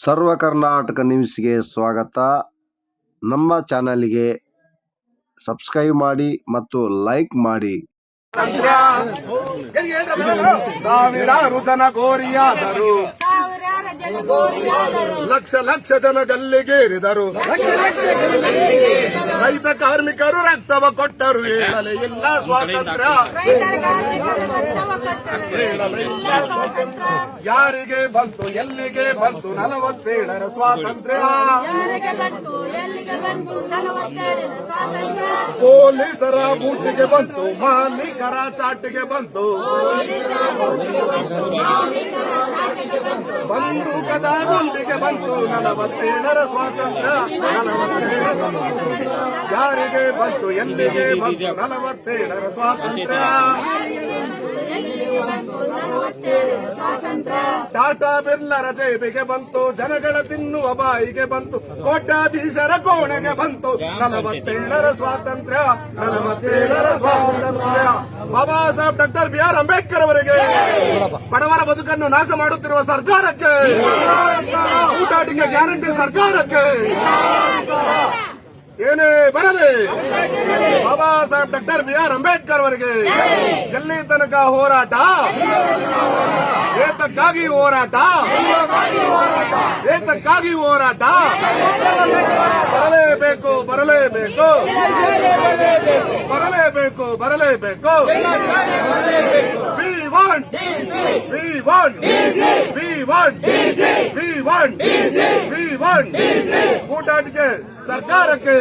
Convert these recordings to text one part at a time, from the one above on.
ಸರ್ವ ಕರ್ನಾಟಕ ನ್ಯೂಸ್ಗೆ ಸ್ವಾಗತ. ನಮ್ಮ ಚಾನೆಲ್ಗೆ ಸಬ್ಸ್ಕ್ರೈಬ್ ಮಾಡಿ ಮತ್ತು ಲೈಕ್ ಮಾಡಿ. ಸಾವಿರಾರು ಜನ ಗೋರಿಯಾದರು, ಲಕ್ಷ ಲಕ್ಷ ಜನ ಗಲ್ಲಿಗೇರಿದರು, ರೈತ ಕಾರ್ಮಿಕರು ರಕ್ತವ ಕೊಟ್ಟರು, ಹೇಳಲೇ ಇಲ್ಲ ಸ್ವಾತಂತ್ರ್ಯ, ಹೇಳಲೇ ಇಲ್ಲ ಸ್ವಾತಂತ್ರ್ಯ. ಯಾರಿಗೆ ಬಂತು ಎಲ್ಲಿಗೆ ಬಂತು 47ರ ಸ್ವಾತಂತ್ರ್ಯ? ಪೊಲೀಸರ ಬೂಟಿಗೆ ಬಂತು, ಮಾಲೀಕರ ಚಾಟಿಗೆ ಬಂತು, ಬಂದೂಕದ ಗುಂಡಿಗೆ ಬಂತು 47ರ ಸ್ವಾತಂತ್ರ್ಯ. ಯಾರಿಗೆ ಬಂತು ಎಲ್ಲಿಗೆ ಬಂತು 47ರ ಸ್ವಾತಂತ್ರ್ಯ? ಟಾಟಾ ಬಿರ್ಲರ ಜೇಬಿಗೆ ಬಂತು, ಜನಗಳ ತಿನ್ನುವ ಬಾಯಿಗೆ ಬಂತು, ಕೋಟ್ಯಾಧೀಶರ ಕೋಣೆಗೆ ಬಂತು 47ರ ಸ್ವಾತಂತ್ರ್ಯ. 47ರ ಸ್ವಾತಂತ್ರ್ಯ. ಬಾಬಾ ಸಾಹೇಬ್ ಡಾಕ್ಟರ್ BR ಅಂಬೇಡ್ಕರ್ ಅವರಿಗೆ, ಬಡವರ ಬದುಕನ್ನು ನಾಶ ಮಾಡುತ್ತಿರುವ ಸರ್ಕಾರಕ್ಕೆ, ಊಟಾಟಿಕೆ ಗ್ಯಾರಂಟಿ ಸರ್ಕಾರಕ್ಕೆ ಏನೇ ಬರಲಿ, ಬಾಬಾ ಸಾಹೇಬ್ ಡಾಕ್ಟರ್ BR ಅಂಬೇಡ್ಕರ್ ಅವರಿಗೆ ಎಲ್ಲಿ ತನಕ ಹೋರಾಟ, ಏತಕ್ಕಾಗಿ ಹೋರಾಟ, ಏತಕ್ಕಾಗಿ ಹೋರಾಟ, ಬರಲೇಬೇಕು ಬರಲೇಬೇಕು ಬರಲೇಬೇಕು ಬರಲೇಬೇಕು. We want, we want, we want, we want, we want. ಊಟಾಟಿಕೆ ಸರ್ಕಾರಕ್ಕೆ,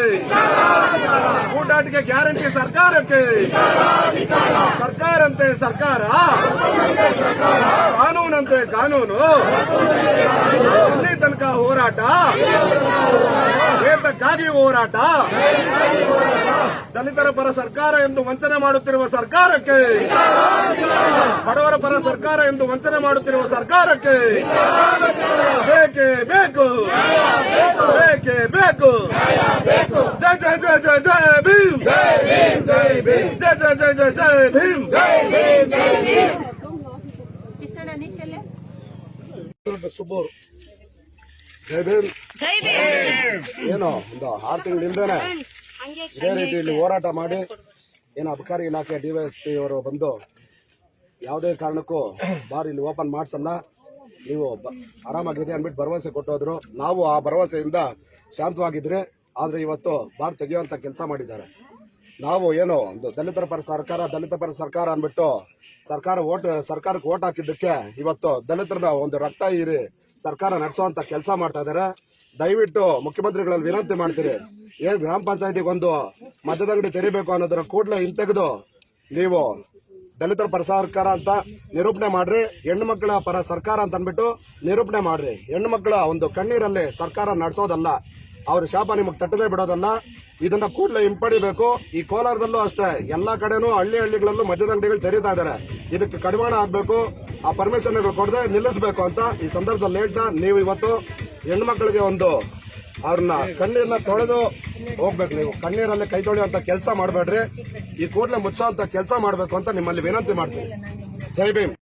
ಊಟಾಟಿಕೆ ಗ್ಯಾರಂಟಿ ಸರ್ಕಾರಕ್ಕೆ, ಸರ್ಕಾರಂತೆ ಸರ್ಕಾರ, ಕಾನೂನಂತೆ ಕಾನೂನು, ಇಲ್ಲಿ ತನಕ ಹೋರಾಟ, ಏತಕ್ಕಾಗಿ ಹೋರಾಟ, ದಲಿತರ ಪರ ಸರ್ಕಾರ ಎಂದು ವಂಚನೆ ಮಾಡುತ್ತಿರುವ ಸರ್ಕಾರಕ್ಕೆ, ಬಡವರ ಪರ ಸರ್ಕಾರ ಎಂದು ವಂಚನೆ ಮಾಡುತ್ತಿರುವ ಸರ್ಕಾರಕ್ಕೆ ಬೇಕೇ ಬೇಕು, ಬೇಕೇ ಬೇಕು. ಜೈ ಜೈ ಜೈ ಜೈ ಜೈ ಭೀಮ್, ಜೈ ಜೈ ಜೈ ಜೈ ಜೈ ಜೈ ಭೀಮ್. ಜೈ ಭೀಮ್. ಏನೋ ಒಂದು 6 ತಿಂಗಳಿಂದನೇ ಇದೇ ರೀತಿ ಇಲ್ಲಿ ಹೋರಾಟ ಮಾಡಿ ಏನು ಅಬಕಾರಿ ಇಲಾಖೆ DYSP ಅವರು ಬಂದು ಯಾವುದೇ ಕಾರಣಕ್ಕೂ ಬಾರ್ ಇಲ್ಲಿ ಓಪನ್ ಮಾಡ್ಸಲ್ಲ, ನೀವು ಆರಾಮಾಗಿರಿ ಅಂದ್ಬಿಟ್ಟು ಭರವಸೆ ಕೊಟ್ಟೋದ್ರು. ನಾವು ಆ ಭರವಸೆಯಿಂದ ಶಾಂತವಾಗಿದ್ರೆ, ಆದ್ರೆ ಇವತ್ತು ಬಾರ್ ತೆಗೆಯುವಂತ ಕೆಲಸ ಮಾಡಿದ್ದಾರೆ. ನಾವು ಏನೋ ಒಂದು ದಲಿತರ ಪರ ಸರ್ಕಾರ, ದಲಿತ ಪರ ಸರ್ಕಾರ ಅಂದ್ಬಿಟ್ಟು ಸರ್ಕಾರಕ್ಕೆ ಓಟ್ ಹಾಕಿದ್ದಕ್ಕೆ ಇವತ್ತು ದಲಿತರನ್ನ ಒಂದು ರಕ್ತ ಹೀರಿ ಸರ್ಕಾರ ನಡೆಸುವಂತ ಕೆಲಸ ಮಾಡ್ತಾ ಇದ್ದಾರೆ. ದಯವಿಟ್ಟು ಮುಖ್ಯಮಂತ್ರಿಗಳಲ್ಲಿ ವಿನಂತಿ ಮಾಡ್ತೀರಿ, ಏನ್ ಗ್ರಾಮ ಪಂಚಾಯತಿಗೆ ಒಂದು ಮದ್ಯದಂಗಡಿ ತೆರಿಬೇಕು ಅನ್ನೋದನ್ನ ಕೂಡಲೇ ಹಿಂತೆಗೆದು ನೀವು ದಲಿತರ ಪರ ಸರ್ಕಾರ ಅಂತ ನಿರೂಪಣೆ ಮಾಡ್ರಿ, ಹೆಣ್ಣು ಮಕ್ಕಳ ಪರ ಸರ್ಕಾರ ಅಂತ ಅಂದ್ಬಿಟ್ಟು ನಿರೂಪಣೆ ಮಾಡ್ರಿ. ಹೆಣ್ಣು ಮಕ್ಕಳ ಒಂದು ಕಣ್ಣೀರಲ್ಲಿ ಸರ್ಕಾರ ನಡೆಸೋದಲ್ಲ, ಅವ್ರ ಶಾಪ ನಿಮಗೆ ತಟ್ಟದೇ ಬಿಡೋದಲ್ಲ. ಇದನ್ನ ಕೂಡಲೇ ಹಿಂಪಡಿಬೇಕು. ಈ ಕೋಲಾರದಲ್ಲೂ ಅಷ್ಟೇ, ಎಲ್ಲಾ ಕಡೆನೂ ಹಳ್ಳಿಗಳಲ್ಲೂ ಮದ್ಯದಂಗಡಿಗಳು ತೆರೀತಾ ಇದ್ದಾರೆ. ಇದಕ್ಕೆ ಕಡಿವಾಣ ಆಗ್ಬೇಕು, ಆ ಪರ್ಮಿಷನ್ಗಳು ಕೊಡದೆ ನಿಲ್ಲಿಸಬೇಕು ಅಂತ ಈ ಸಂದರ್ಭದಲ್ಲಿ ಹೇಳ್ತಾ, ನೀವು ಇವತ್ತು ಹೆಣ್ಣು ಮಕ್ಕಳಿಗೆ ಒಂದು ಅವ್ರನ್ನ ಕಣ್ಣೀರನ್ನ ತೊಳೆದು ಹೋಗ್ಬೇಕು. ನೀವು ಕಣ್ಣೀರಲ್ಲಿ ಕೈ ತೊಳೆಯುವಂತ ಕೆಲಸ ಮಾಡಬೇಡ್ರಿ, ಈ ಕೂಡಲೇ ಮುಚ್ಚುವಂತ ಕೆಲಸ ಮಾಡಬೇಕು ಅಂತ ನಿಮ್ಮಲ್ಲಿ ವಿನಂತಿ ಮಾಡ್ತೀನಿ. ಜೈ ಭೀಮ್.